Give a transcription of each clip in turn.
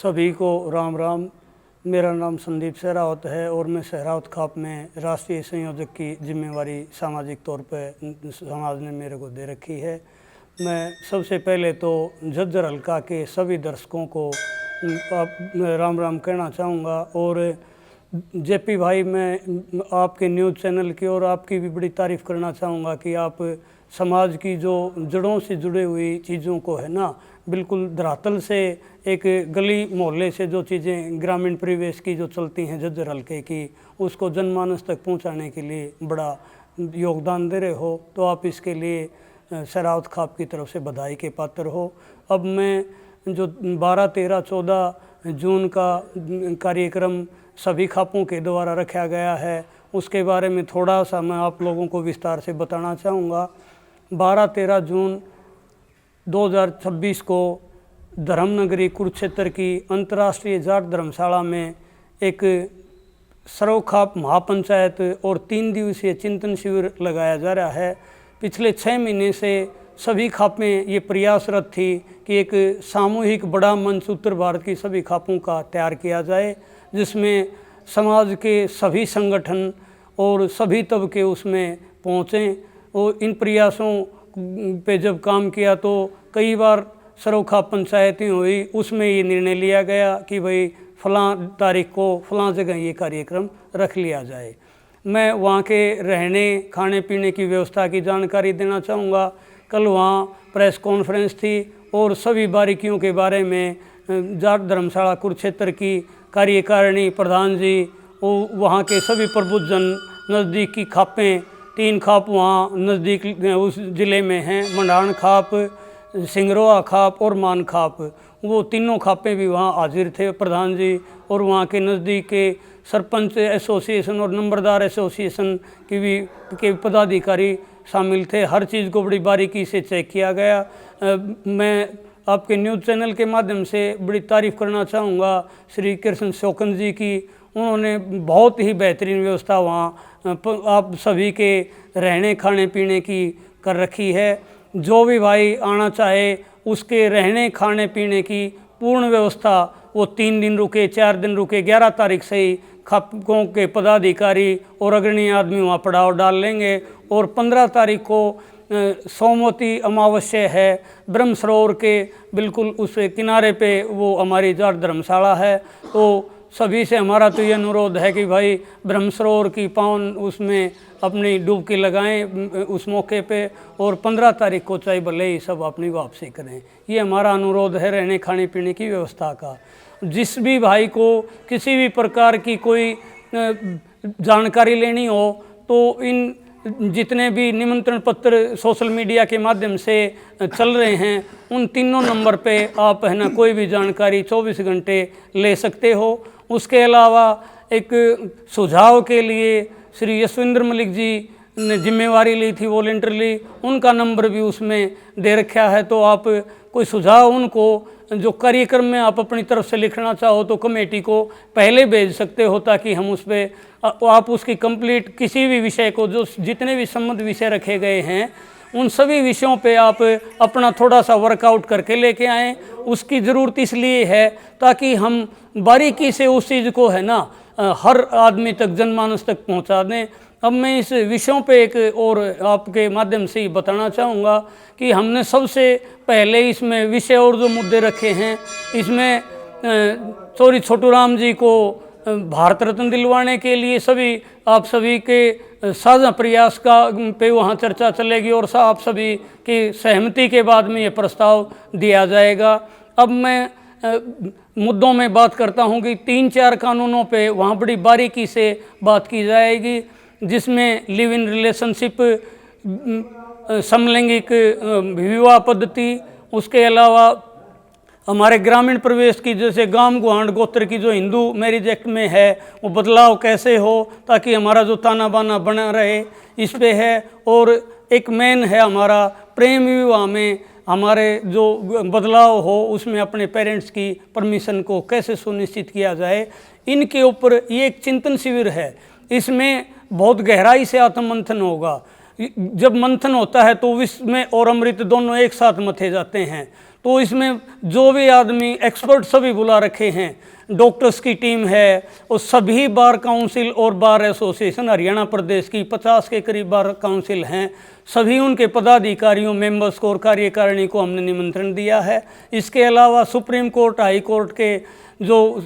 सभी को राम राम। मेरा नाम संदीप सहरावत है और मैं सहरावत खाप में राष्ट्रीय संयोजक की जिम्मेवारी सामाजिक तौर पर समाज ने मेरे को दे रखी है। मैं सबसे पहले तो झज्जर हल्का के सभी दर्शकों को राम राम कहना चाहूँगा। और जेपी भाई, मैं आपके न्यूज़ चैनल की और आपकी भी बड़ी तारीफ़ करना चाहूँगा कि आप समाज की जो जड़ों से जुड़े हुई चीज़ों को है ना, बिल्कुल धरातल से एक गली मोहल्ले से जो चीज़ें ग्रामीण परिवेश की जो चलती हैं झज्जर हल्के की, उसको जनमानस तक पहुंचाने के लिए बड़ा योगदान दे रहे हो, तो आप इसके लिए सहरावत खाप की तरफ से बधाई के पात्र हो। अब मैं जो 12, 13, 14 जून का कार्यक्रम सभी खापों के द्वारा रखा गया है, उसके बारे में थोड़ा सा मैं आप लोगों को विस्तार से बताना चाहूँगा। 12, 13 जून 2026 को धर्मनगरी कुरुक्षेत्र की अंतर्राष्ट्रीय जाट धर्मशाला में एक सर्वखाप महापंचायत और 3 दिवसीय चिंतन शिविर लगाया जा रहा है। पिछले 6 महीने से सभी खापें ये प्रयासरत थी कि एक सामूहिक बड़ा मंच उत्तर भारत की सभी खापों का तैयार किया जाए, जिसमें समाज के सभी संगठन और सभी तबके उसमें पहुँचें। और इन प्रयासों पे जब काम किया तो कई बार सर्वखाप पंचायतें हुई, उसमें ये निर्णय लिया गया कि भाई फ़लाँ तारीख को फ़लाँ जगह ये कार्यक्रम रख लिया जाए। मैं वहाँ के रहने खाने पीने की व्यवस्था की जानकारी देना चाहूँगा। कल वहाँ प्रेस कॉन्फ्रेंस थी और सभी बारीकियों के बारे में जाट धर्मशाला कुरुक्षेत्र की कार्यकारिणी प्रधान जी और वहाँ के सभी प्रबुद्धजन, नज़दीक की खापें, 3 खाप वहाँ नज़दीक उस ज़िले में हैं, मंडाण खाप, सिंगरोआ खाप और मान खाप, वो तीनों खापें भी वहाँ हाजिर थे प्रधान जी। और वहाँ के नज़दीक के सरपंच एसोसिएशन और नंबरदार एसोसिएशन के पदाधिकारी शामिल थे। हर चीज़ को बड़ी बारीकी से चेक किया गया। मैं आपके न्यूज़ चैनल के माध्यम से बड़ी तारीफ़ करना चाहूँगा श्री कृष्ण शोकन जी की। उन्होंने बहुत ही बेहतरीन व्यवस्था वहाँ आप सभी के रहने खाने पीने की कर रखी है। जो भी भाई आना चाहे उसके रहने खाने पीने की पूर्ण व्यवस्था, वो 3 दिन रुके, 4 दिन रुके, 11 तारीख से ही खापों के पदाधिकारी और अग्रणी आदमी वहाँ पड़ाव डाल लेंगे। और 15 तारीख को सोमवती अमावस्या है, ब्रह्म सरोवर के बिल्कुल उस किनारे पे वो हमारी जाट धर्मशाला है। तो सभी से हमारा तो ये अनुरोध है कि भाई ब्रह्म सरोवर की पावन उसमें अपनी डुबकी लगाएं उस मौके पे, और 15 तारीख को चाहे भले ही सब अपनी वापसी करें। ये हमारा अनुरोध है रहने खाने पीने की व्यवस्था का। जिस भी भाई को किसी भी प्रकार की कोई जानकारी लेनी हो तो इन जितने भी निमंत्रण पत्र सोशल मीडिया के माध्यम से चल रहे हैं, उन तीनों नंबर पे आप है ना कोई भी जानकारी 24 घंटे ले सकते हो। उसके अलावा एक सुझाव के लिए श्री यशविंद्र मलिक जी ने जिम्मेवारी ली थी वॉलेंटरली, उनका नंबर भी उसमें दे रखा है। तो आप कोई सुझाव उनको जो कार्यक्रम में आप अपनी तरफ से लिखना चाहो तो कमेटी को पहले भेज सकते हो, ताकि हम उस पर आप उसकी कंप्लीट किसी भी विषय को जो जितने भी संबंध विषय रखे गए हैं उन सभी विषयों पे आप अपना थोड़ा सा वर्कआउट करके लेके आएँ। उसकी ज़रूरत इसलिए है ताकि हम बारीकी से उस चीज़ को है ना हर आदमी तक जनमानस तक पहुंचा दें। अब मैं इस विषयों पे एक और आपके माध्यम से ही बताना चाहूँगा कि हमने सबसे पहले इसमें विषय और जो मुद्दे रखे हैं, इसमें चौरी छोटूराम जी को भारत रत्न दिलवाने के लिए सभी आप सभी के साझा प्रयास का पे वहाँ चर्चा चलेगी और आप सभी की सहमति के बाद में ये प्रस्ताव दिया जाएगा। अब मैं मुद्दों में बात करता हूँ कि 3-4 कानूनों पे वहाँ बड़ी बारीकी से बात की जाएगी, जिसमें लिव इन रिलेशनशिप, समलैंगिक विवाह पद्धति, उसके अलावा हमारे ग्रामीण प्रवेश की जैसे गांव गुहांड गोत्र की जो हिंदू मैरिज एक्ट में है वो बदलाव कैसे हो ताकि हमारा जो ताना बाना बना रहे, इस पे है। और एक मेन है हमारा प्रेम विवाह में हमारे जो बदलाव हो उसमें अपने पेरेंट्स की परमिशन को कैसे सुनिश्चित किया जाए, इनके ऊपर ये एक चिंतन शिविर है। इसमें बहुत गहराई से आत्ममंथन होगा। जब मंथन होता है तो विष में और अमृत दोनों एक साथ मथे जाते हैं। तो इसमें जो भी आदमी एक्सपर्ट सभी बुला रखे हैं, डॉक्टर्स की टीम है और सभी बार काउंसिल और बार एसोसिएशन हरियाणा प्रदेश की 50 के करीब बार काउंसिल हैं, सभी उनके पदाधिकारियों, मेंबर्स को और कार्यकारिणी को हमने निमंत्रण दिया है। इसके अलावा सुप्रीम कोर्ट, हाई कोर्ट के जो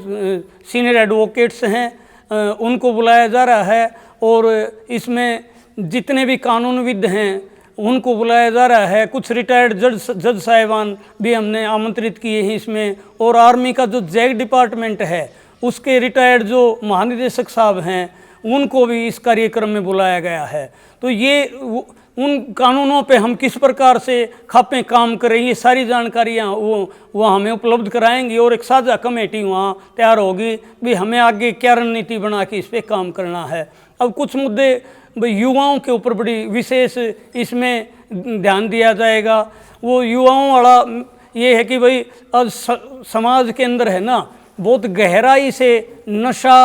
सीनियर एडवोकेट्स हैं उनको बुलाया जा रहा है और इसमें जितने भी कानूनविद हैं उनको बुलाया जा रहा है। कुछ रिटायर्ड जज साहिबान भी हमने आमंत्रित किए हैं इसमें, और आर्मी का जो जैग डिपार्टमेंट है उसके रिटायर्ड जो महानिदेशक साहब हैं उनको भी इस कार्यक्रम में बुलाया गया है। तो ये उन कानूनों पे हम किस प्रकार से खापें काम करें, ये सारी जानकारियाँ वो हमें उपलब्ध कराएंगी और एक साझा कमेटी वहाँ तैयार होगी भी हमें आगे क्या रणनीति बना के इस पर काम करना है। अब कुछ मुद्दे युवाओं के ऊपर बड़ी विशेष इसमें ध्यान दिया जाएगा। वो युवाओं वाला ये है कि भाई आज समाज के अंदर है ना बहुत गहराई से नशा,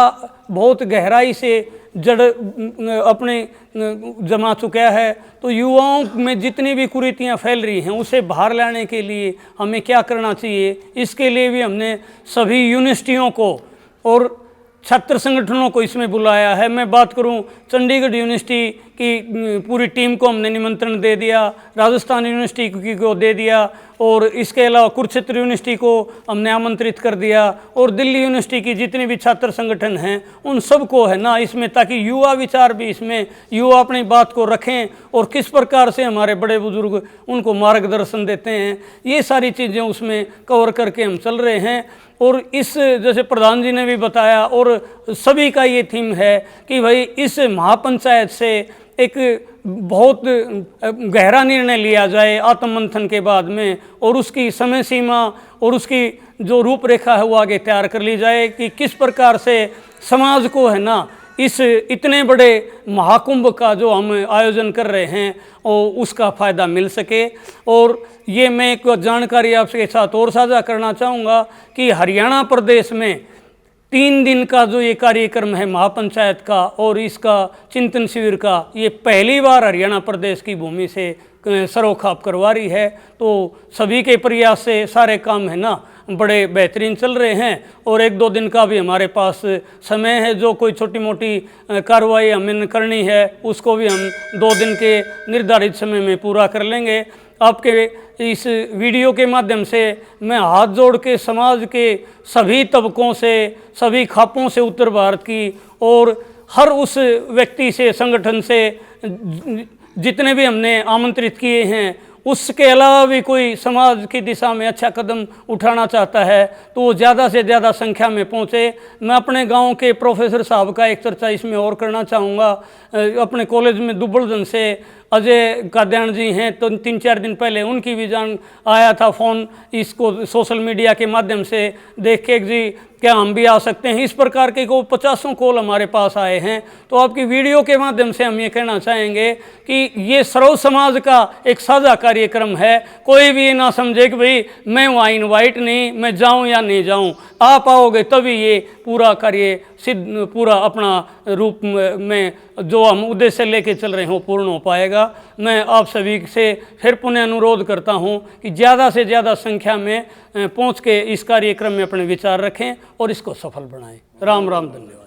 बहुत गहराई से जड़ अपने जमा चुका है। तो युवाओं में जितनी भी कुरीतियाँ फैल रही हैं उसे बाहर लाने के लिए हमें क्या करना चाहिए, इसके लिए भी हमने सभी यूनिवर्सिटियों को और छात्र संगठनों को इसमें बुलाया है। मैं बात करूं चंडीगढ़ यूनिवर्सिटी की पूरी टीम को हमने निमंत्रण दे दिया, राजस्थान यूनिवर्सिटी को दे दिया और इसके अलावा कुरुक्षेत्र यूनिवर्सिटी को हमने आमंत्रित कर दिया और दिल्ली यूनिवर्सिटी की जितने भी छात्र संगठन हैं उन सबको है ना इसमें, ताकि युवा विचार भी इसमें युवा अपनी बात को रखें और किस प्रकार से हमारे बड़े बुजुर्ग उनको मार्गदर्शन देते हैं, ये सारी चीज़ें उसमें कवर करके हम चल रहे हैं। और इस जैसे प्रधान जी ने भी बताया और सभी का ये थीम है कि भाई इस महापंचायत से एक बहुत गहरा निर्णय लिया जाए आत्ममंथन के बाद में, और उसकी समय सीमा और उसकी जो रूपरेखा है वो आगे तैयार कर ली जाए कि किस प्रकार से समाज को है ना इस इतने बड़े महाकुंभ का जो हम आयोजन कर रहे हैं और उसका फ़ायदा मिल सके। और ये मैं एक जानकारी आपके साथ और साझा करना चाहूँगा कि हरियाणा प्रदेश में 3 दिन का जो ये कार्यक्रम है महापंचायत का और इसका चिंतन शिविर का, ये पहली बार हरियाणा प्रदेश की भूमि से सरोखाप करवा रही है। तो सभी के प्रयास से सारे काम है ना बड़े बेहतरीन चल रहे हैं और 1-2 दिन का भी हमारे पास समय है। जो कोई छोटी मोटी कार्रवाई हमें करनी है उसको भी हम 2 दिन के निर्धारित समय में पूरा कर लेंगे। आपके इस वीडियो के माध्यम से मैं हाथ जोड़ के समाज के सभी तबकों से, सभी खापों से उत्तर भारत की और हर उस व्यक्ति से, संगठन से जितने भी हमने आमंत्रित किए हैं, उसके अलावा भी कोई समाज की दिशा में अच्छा कदम उठाना चाहता है तो वो ज़्यादा से ज़्यादा संख्या में पहुँचे। मैं अपने गांव के प्रोफेसर साहब का एक चर्चा इसमें और करना चाहूँगा। अपने कॉलेज में दुबलजन से अजय काद्यान जी हैं, तो 3-4 दिन पहले उनकी भी जान आया था फ़ोन इसको सोशल मीडिया के माध्यम से देख के जी क्या हम भी आ सकते हैं। इस प्रकार के को 50 कॉल हमारे पास आए हैं। तो आपकी वीडियो के माध्यम से हम ये कहना चाहेंगे कि ये सर्व समाज का एक साझा कार्यक्रम है। कोई भी ये ना समझे कि भाई मैं वहाँ इनवाइट नहीं, मैं जाऊँ या नहीं जाऊँ, आप आओगे तभी ये पूरा कार्य सिद्ध, पूरा अपना रूप में जो हम उद्देश्य लेके चल रहे हैं वो पूर्ण हो पाएगा। मैं आप सभी से फिर पुनः अनुरोध करता हूं कि ज़्यादा से ज़्यादा संख्या में पहुंच के इस कार्यक्रम में अपने विचार रखें और इसको सफल बनाएं। राम राम, धन्यवाद।